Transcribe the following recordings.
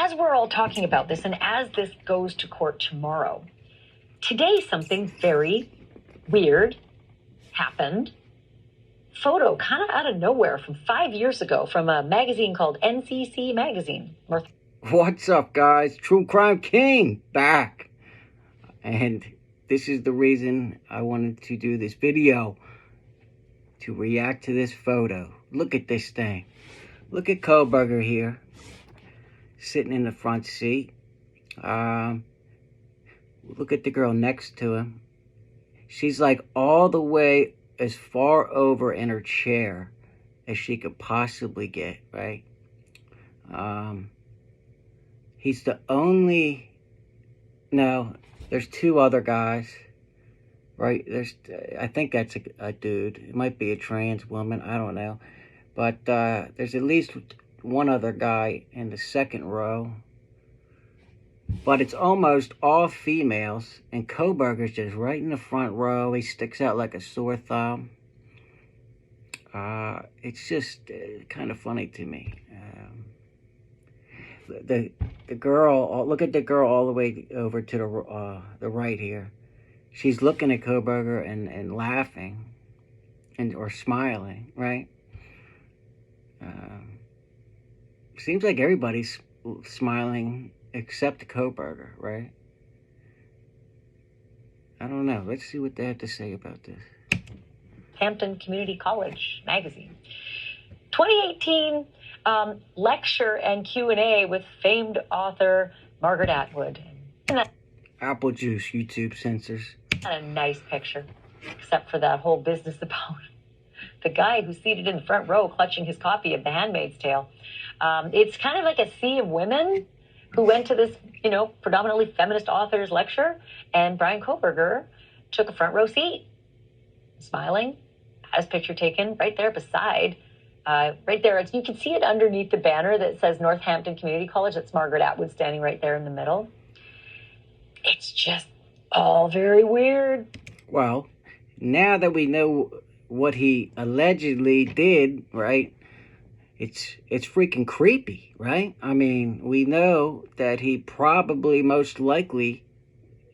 as we're all talking about this, and as this goes to court tomorrow, today something very weird happened. Photo kind of out of nowhere from 5 years ago from a magazine called NCC Magazine. What's up, guys? True Crime King back. And this is the reason I wanted to do this video, to react to this photo. Look at this thing. Look at Kohberger here, sitting in the front seat. Look at the girl next to him. She's like all the way as far over in her chair as she could possibly get, right? He's the only... No, there's two other guys, right? I think that's a dude. It might be a trans woman, I don't know. But there's at least one other guy in the second row. But it's almost all females, and Kohberger's just right in the front row. He sticks out like a sore thumb. It's just kind of funny to me. The girl, look at the girl all the way over to the right here. She's looking at Kohberger and laughing, or smiling, right? Seems like everybody's smiling except Kohberger, right? I don't know. Let's see what they have to say about this. Hampton Community College magazine. 2018 lecture and Q&A with famed author Margaret Atwood. Apple juice, YouTube censors. A nice picture, except for that whole business about the guy who's seated in the front row clutching his copy of The Handmaid's Tale. It's kind of like a sea of women who went to this, predominantly feminist author's lecture, and Bryan Kohberger took a front row seat, smiling, had his picture taken right there beside, right there. You can see it underneath the banner that says Northampton Community College. That's Margaret Atwood standing right there in the middle. It's just all very weird. Well, now that we know what he allegedly did, right? It's freaking creepy, right? I mean, we know that he probably most likely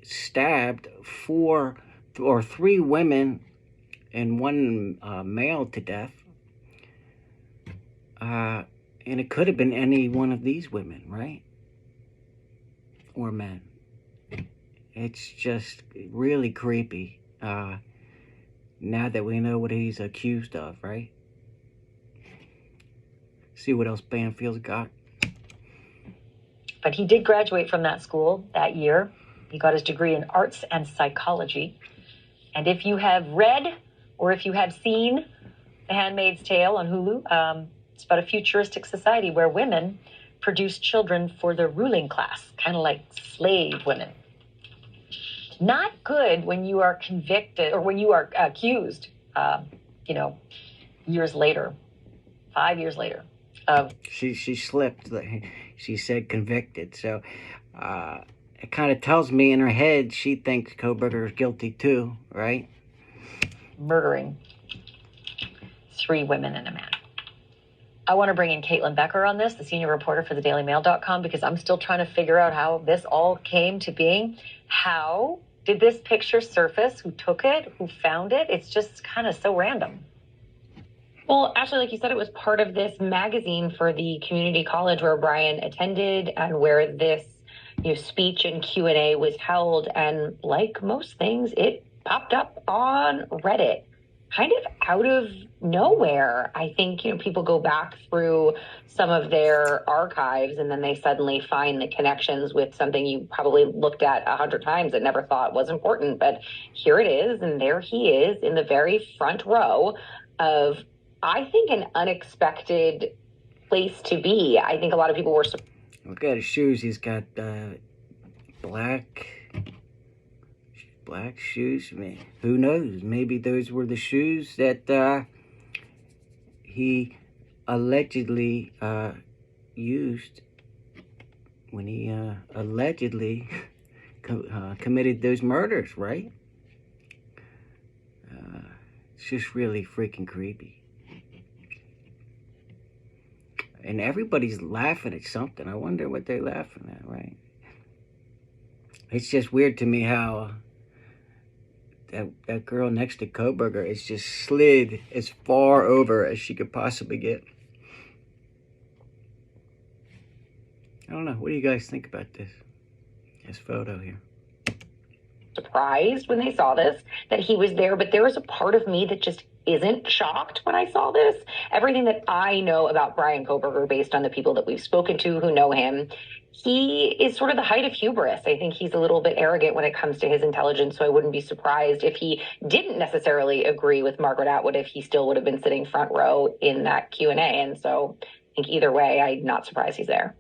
stabbed 4 or 3 women and 1 male to death. And it could have been any one of these women, right? Or men. It's just really creepy. Now that we know what he's accused of, right? See what else Banfield's got. But he did graduate from that school that year. He got his degree in arts and psychology. And if you have read or if you have seen The Handmaid's Tale on Hulu, it's about a futuristic society where women produce children for the ruling class, kind of like slave women. Not good when you are convicted or when you are accused, years later, 5 years later. She slipped. She said convicted. So it kind of tells me in her head she thinks Kohberger is guilty too, right? Murdering 3 women and a man. I want to bring in Caitlin Becker on this, the senior reporter for thedailymail.com, because I'm still trying to figure out how this all came to being. How did this picture surface? Who took it? Who found it? It's just kind of so random. Well, Ashley, like you said, it was part of this magazine for the community college where Bryan attended and where this speech and Q&A was held. And like most things, it popped up on Reddit, kind of out of nowhere. I think, people go back through some of their archives and then they suddenly find the connections with something you probably looked at 100 times and never thought was important. But here it is, and there he is in the very front row of, I think, an unexpected place to be. I think a lot of people were surprised. Look at his shoes. He's got black shoes. Man, who knows? Maybe those were the shoes that he allegedly used when he allegedly committed those murders, right? It's just really freaking creepy. And everybody's laughing at something. I wonder what they're laughing at, right? It's just weird to me how that girl next to Kohberger is just slid as far over as she could possibly get. I don't know. What do you guys think about this photo here? Surprised when they saw this that he was there, but there was a part of me that just isn't shocked when I saw this. Everything that I know about Bryan Kohberger, based on the people that we've spoken to who know him, he is sort of the height of hubris. I think he's a little bit arrogant when it comes to his intelligence, so I wouldn't be surprised if he didn't necessarily agree with Margaret Atwood, if he still would have been sitting front row in that Q&A. And so I think either way, I'm not surprised he's there.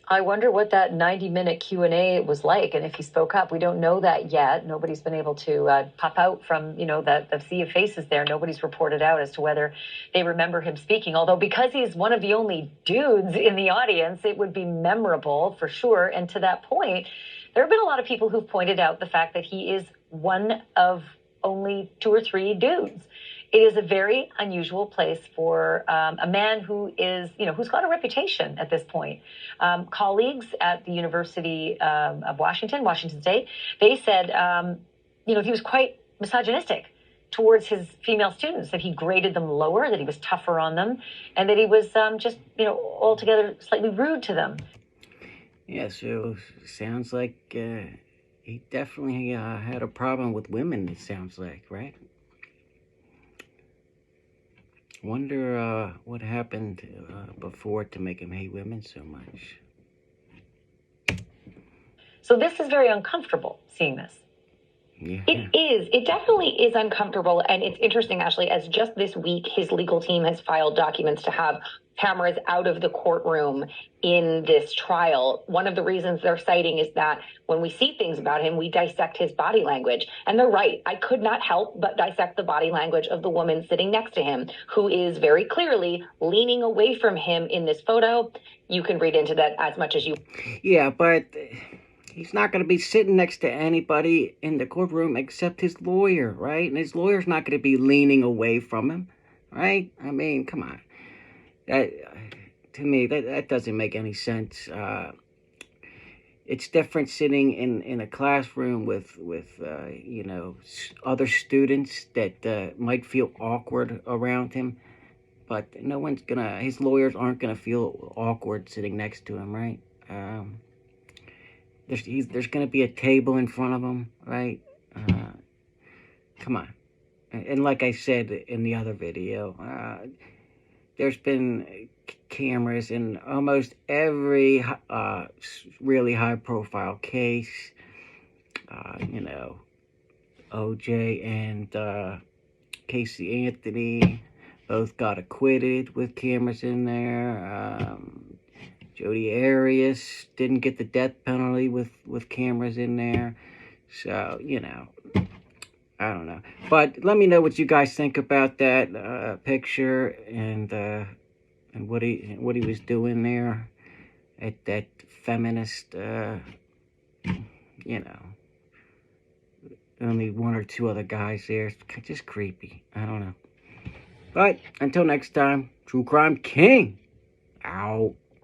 I wonder what that 90-minute Q&A was like, and if he spoke up. We don't know that yet. Nobody's been able to pop out from, the sea of faces there. Nobody's reported out as to whether they remember him speaking. Although because he's one of the only dudes in the audience, it would be memorable for sure. And to that point, there have been a lot of people who've pointed out the fact that he is one of only 2 or 3 dudes. It is a very unusual place for a man who is, who's got a reputation at this point. Colleagues at the University of Washington State, they said, he was quite misogynistic towards his female students, that he graded them lower, that he was tougher on them, and that he was just, altogether slightly rude to them. Yeah, so sounds like he definitely had a problem with women, it sounds like, right? Wonder what happened before to make him hate women so much. So this is very uncomfortable, seeing this. Yeah. It is. It definitely is uncomfortable. And it's interesting, Ashley, as just this week, his legal team has filed documents to have cameras out of the courtroom in this trial. One of the reasons they're citing is that when we see things about him, we dissect his body language. And they're right. I could not help but dissect the body language of the woman sitting next to him, who is very clearly leaning away from him in this photo. You can read into that as much as you. Yeah, but he's not going to be sitting next to anybody in the courtroom except his lawyer, right? And his lawyer's not going to be leaning away from him, right? I mean, come on. To me, that doesn't make any sense. It's different sitting in a classroom with other students that might feel awkward around him, but his lawyers aren't gonna feel awkward sitting next to him, right? There's gonna be a table in front of him, right? Come on. And like I said in the other video, there's been cameras in almost every really high-profile case. O.J. and Casey Anthony both got acquitted with cameras in there. Jodi Arias didn't get the death penalty with cameras in there. So, I don't know. But let me know what you guys think about that picture and what he was doing there at that feminist, only 1 or 2 other guys there. It's just creepy. I don't know. But until next time, True Crime King out.